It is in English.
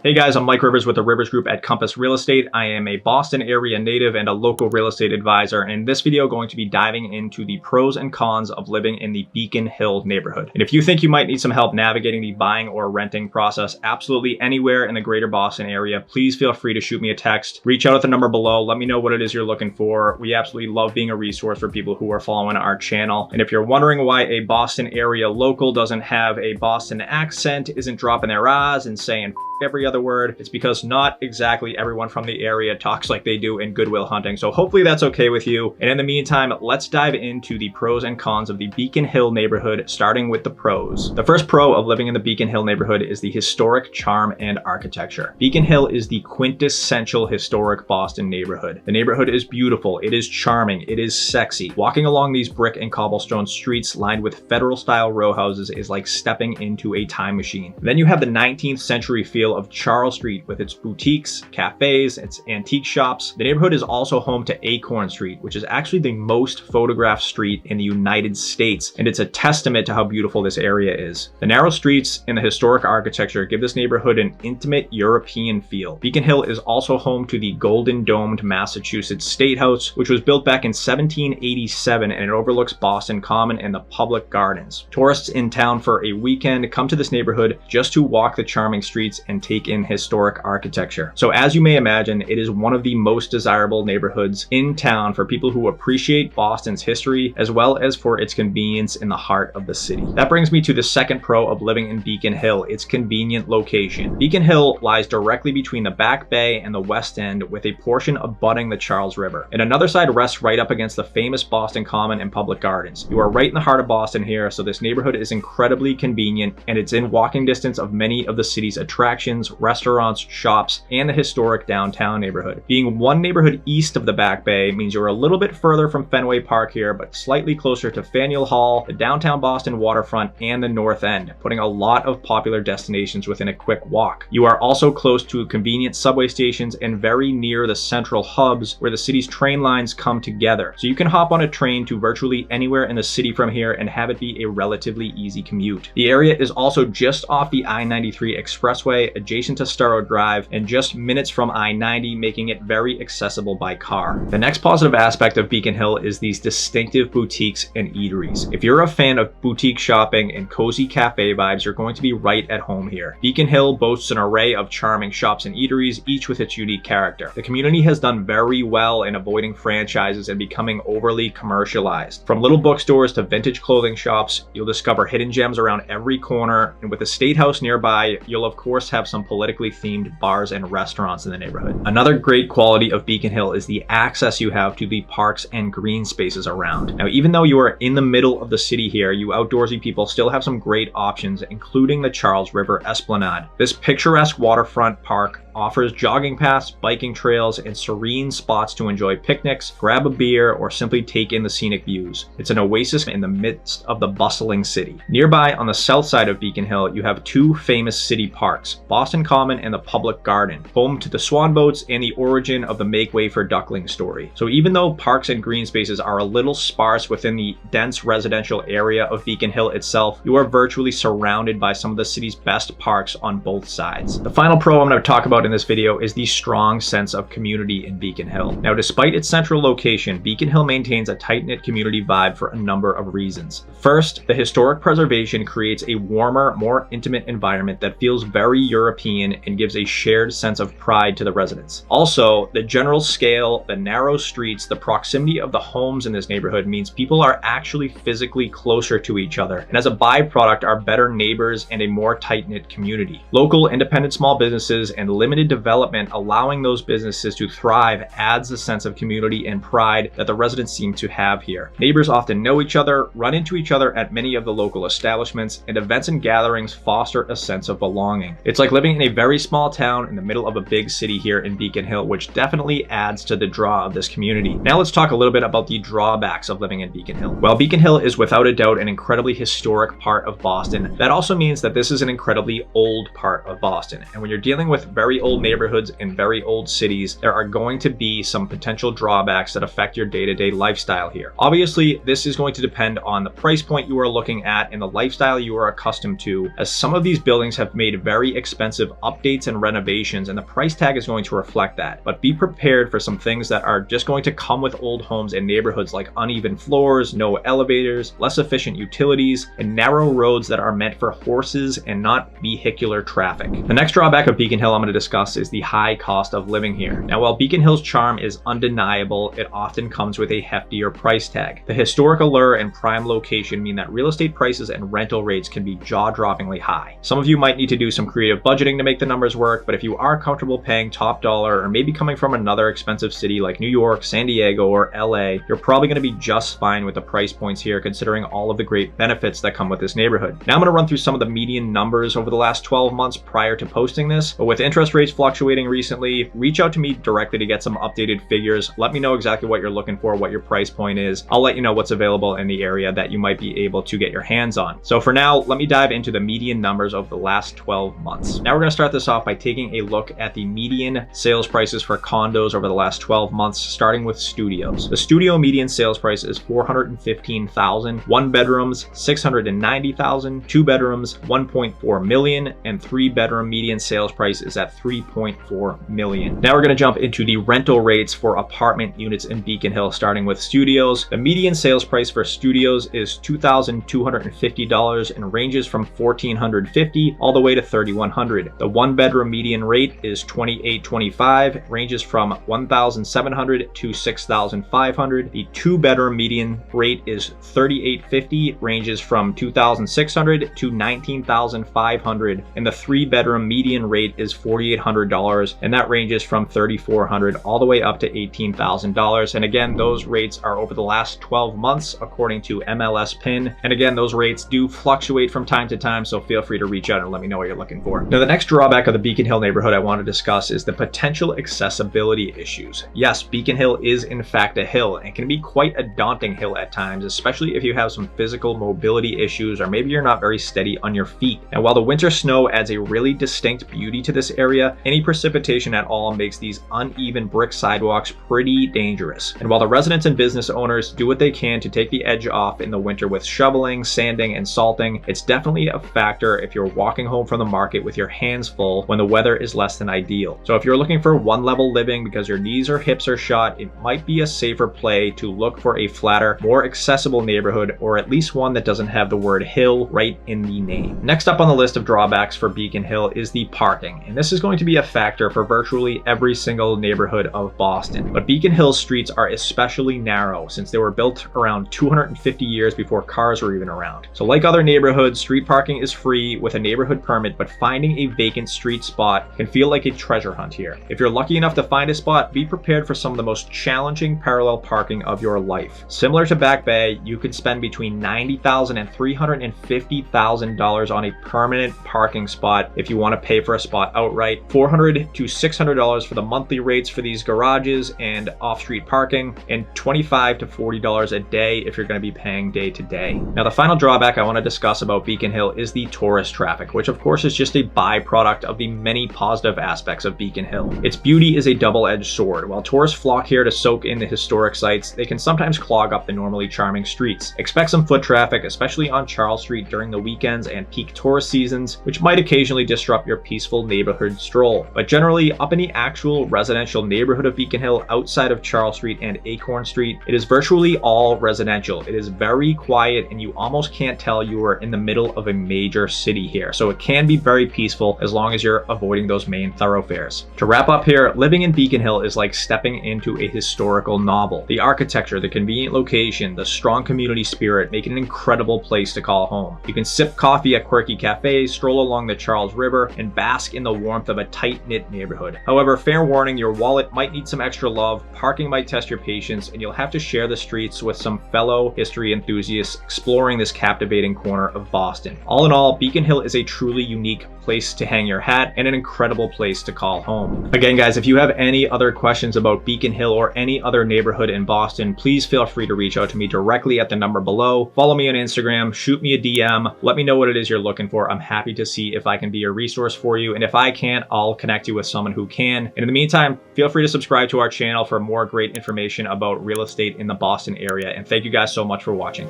Hey guys, I'm Mike Rivers with the Rivers Group at Compass Real Estate. I am a Boston area native and a local real estate advisor. And in this video, going to be diving into the pros and cons of living in the Beacon Hill neighborhood. And if you think you might need some help navigating the buying or renting process absolutely anywhere in the greater Boston area, please feel free to shoot me a text. Reach out at the number below. Let me know what it is you're looking for. We absolutely love being a resource for people who are following our channel. And if you're wondering why a Boston area local doesn't have a Boston accent, isn't dropping their R's and saying every other word, it's because not exactly everyone from the area talks like they do in Good Will Hunting. So hopefully that's okay with you. And in the meantime, let's dive into the pros and cons of the Beacon Hill neighborhood, starting with the pros. The first pro of living in the Beacon Hill neighborhood is the historic charm and architecture. Beacon Hill is the quintessential historic Boston neighborhood. The neighborhood is beautiful, it is charming, it is sexy. Walking along these brick and cobblestone streets lined with federal style row houses is like stepping into a time machine. Then you have the 19th century feel of Charles Street with its boutiques, cafes, its antique shops. The neighborhood is also home to Acorn Street, which is actually the most photographed street in the United States, and it's a testament to how beautiful this area is. The narrow streets and the historic architecture give this neighborhood an intimate European feel. Beacon Hill is also home to the golden domed Massachusetts State House, which was built back in 1787, and it overlooks Boston Common and the public gardens. Tourists in town for a weekend come to this neighborhood just to walk the charming streets and take in historic architecture. So as you may imagine, it is one of the most desirable neighborhoods in town for people who appreciate Boston's history as well as for its convenience in the heart of the city. That brings me to the second pro of living in Beacon Hill, its convenient location. Beacon Hill lies directly between the Back Bay and the West End, with a portion abutting the Charles River. And another side rests right up against the famous Boston Common and public gardens. You are right in the heart of Boston here, so this neighborhood is incredibly convenient, and it's in walking distance of many of the city's attractions, restaurants, shops, and the historic downtown neighborhood. Being one neighborhood east of the Back Bay means you're a little bit further from Fenway Park here, but slightly closer to Faneuil Hall, the downtown Boston waterfront, and the North End, putting a lot of popular destinations within a quick walk. You are also close to convenient subway stations and very near the central hubs where the city's train lines come together. So you can hop on a train to virtually anywhere in the city from here and have it be a relatively easy commute. The area is also just off the I-93 expressway, adjacent to Starrow Drive, and just minutes from I-90, making it very accessible by car. The next positive aspect of Beacon Hill is these distinctive boutiques and eateries. If you're a fan of boutique shopping and cozy cafe vibes, you're going to be right at home here. Beacon Hill boasts an array of charming shops and eateries, each with its unique character. The community has done very well in avoiding franchises and becoming overly commercialized. From little bookstores to vintage clothing shops, you'll discover hidden gems around every corner, and with the State House nearby, you'll of course have some politically themed bars and restaurants in the neighborhood. Another great quality of Beacon Hill is the access you have to the parks and green spaces around. Now, even though you are in the middle of the city here, you outdoorsy people still have some great options, including the Charles River Esplanade. This picturesque waterfront park offers jogging paths, biking trails, and serene spots to enjoy picnics, grab a beer, or simply take in the scenic views. It's an oasis in the midst of the bustling city. Nearby, on the south side of Beacon Hill, you have two famous city parks, Boston Common and the Public Garden, home to the swan boats and the origin of the Make Way for Duckling story. So even though parks and green spaces are a little sparse within the dense residential area of Beacon Hill itself, you are virtually surrounded by some of the city's best parks on both sides. The final pro I'm going to talk about in this video is the strong sense of community in Beacon Hill. Now, despite its central location, Beacon Hill maintains a tight-knit community vibe for a number of reasons. First, the historic preservation creates a warmer, more intimate environment that feels very European and gives a shared sense of pride to the residents. Also, the general scale, the narrow streets, the proximity of the homes in this neighborhood means people are actually physically closer to each other, and as a byproduct are better neighbors and a more tight-knit community. Local independent small businesses and limited development allowing those businesses to thrive adds a sense of community and pride that the residents seem to have here. Neighbors often know each other, run into each other at many of the local establishments, and events and gatherings foster a sense of belonging. It's like living in a very small town in the middle of a big city here in Beacon Hill, which definitely adds to the draw of this community. Now let's talk a little bit about the drawbacks of living in Beacon Hill. While Beacon Hill is without a doubt an incredibly historic part of Boston, that also means that this is an incredibly old part of Boston. And when you're dealing with very old neighborhoods in very old cities, there are going to be some potential drawbacks that affect your day-to-day lifestyle here. Obviously, this is going to depend on the price point you are looking at and the lifestyle you are accustomed to, as some of these buildings have made very expensive updates and renovations, and the price tag is going to reflect that. But be prepared for some things that are just going to come with old homes and neighborhoods, like uneven floors, no elevators, less efficient utilities, and narrow roads that are meant for horses and not vehicular traffic. The next drawback of Beacon Hill I'm going to discuss is the high cost of living here. Now, while Beacon Hill's charm is undeniable, it often comes with a heftier price tag. The historic allure and prime location mean that real estate prices and rental rates can be jaw-droppingly high. Some of you might need to do some creative budgeting to make the numbers work, but if you are comfortable paying top dollar, or maybe coming from another expensive city like New York, San Diego, or LA, you're probably going to be just fine with the price points here, considering all of the great benefits that come with this neighborhood. Now I'm going to run through some of the median numbers over the last 12 months prior to posting this, but with interest rates fluctuating recently, reach out to me directly to get some updated figures. Let me know exactly what you're looking for, what your price point is. I'll let you know what's available in the area that you might be able to get your hands on. So for now, let me dive into the median numbers over the last 12 months. Now we're going to start this off by taking a look at the median sales prices for condos over the last 12 months, starting with studios. The studio median sales price is $415,000, one bedrooms $690,000, two bedrooms $1.4 million, and three bedroom median sales price is at $3.4 million. Now we're going to jump into the rental rates for apartment units in Beacon Hill, starting with studios. The median sales price for studios is $2,250 and ranges from $1,450 all the way to $3,100. The one bedroom median rate is $2,825, ranges from $1,700 to $6,500. The two bedroom median rate is $3,850, ranges from $2,600 to $19,500, and the three bedroom median rate is $4,800, and that ranges from $3,400 all the way up to $18,000. And again, those rates are over the last 12 months according to MLS PIN, and again, those rates do fluctuate from time to time, so feel free to reach out and let me know what you're looking for. Now, the next drawback of the Beacon Hill neighborhood I want to discuss is the potential accessibility issues. Yes, Beacon Hill is in fact a hill, and can be quite a daunting hill at times, especially if you have some physical mobility issues, or maybe you're not very steady on your feet. And while the winter snow adds a really distinct beauty to this area, any precipitation at all makes these uneven brick sidewalks pretty dangerous. And while the residents and business owners do what they can to take the edge off in the winter with shoveling, sanding, and salting, it's definitely a factor if you're walking home from the market with your hands full when the weather is less than ideal. So if you're looking for one level living because your knees or hips are shot, it might be a safer play to look for a flatter, more accessible neighborhood, or at least one that doesn't have the word hill right in the name. Next up on the list of drawbacks for Beacon Hill is the parking, and this is going to be a factor for virtually every single neighborhood of Boston. But Beacon Hill's streets are especially narrow since they were built around 250 years before cars were even around. So like other neighborhoods, street parking is free with a neighborhood permit, but finding a vacant street spot can feel like a treasure hunt here. If you're lucky enough to find a spot, be prepared for some of the most challenging parallel parking of your life. Similar to Back Bay, you could spend between $90,000 and $350,000 on a permanent parking spot if you want to pay for a spot outright. $400 to $600 for the monthly rates for these garages and off-street parking, and $25 to $40 a day if you're going to be paying day to day. Now, the final drawback I want to discuss about Beacon Hill is the tourist traffic, which of course is just a byproduct of the many positive aspects of Beacon Hill. Its beauty is a double-edged sword. While tourists flock here to soak in the historic sites, they can sometimes clog up the normally charming streets. Expect some foot traffic, especially on Charles Street during the weekends and peak tourist seasons, which might occasionally disrupt your peaceful neighborhood stroll. But generally, up in the actual residential neighborhood of Beacon Hill, outside of Charles Street and Acorn Street, it is virtually all residential. It is very quiet, and you almost can't tell you are in the middle of a major city here. So it can be very peaceful as long as you're avoiding those main thoroughfares. To wrap up here, living in Beacon Hill is like stepping into a historical novel. The architecture, the convenient location, the strong community spirit make it an incredible place to call home. You can sip coffee at quirky cafes, stroll along the Charles River, and bask in the warmth of a tight-knit neighborhood. However, fair warning, your wallet might need some extra love, parking might test your patience, and you'll have to share the streets with some fellow history enthusiasts exploring this captivating corner of Boston. All in all, Beacon Hill is a truly unique place to hang your hat and an incredible place to call home. Again, guys, if you have any other questions about Beacon Hill or any other neighborhood in Boston, please feel free to reach out to me directly at the number below. Follow me on Instagram, shoot me a DM, let me know what it is you're looking for. I'm happy to see if I can be a resource for you, and if I can't, I'll connect you with someone who can. And in the meantime, feel free to subscribe to our channel for more great information about real estate in the Boston area. And thank you guys so much for watching.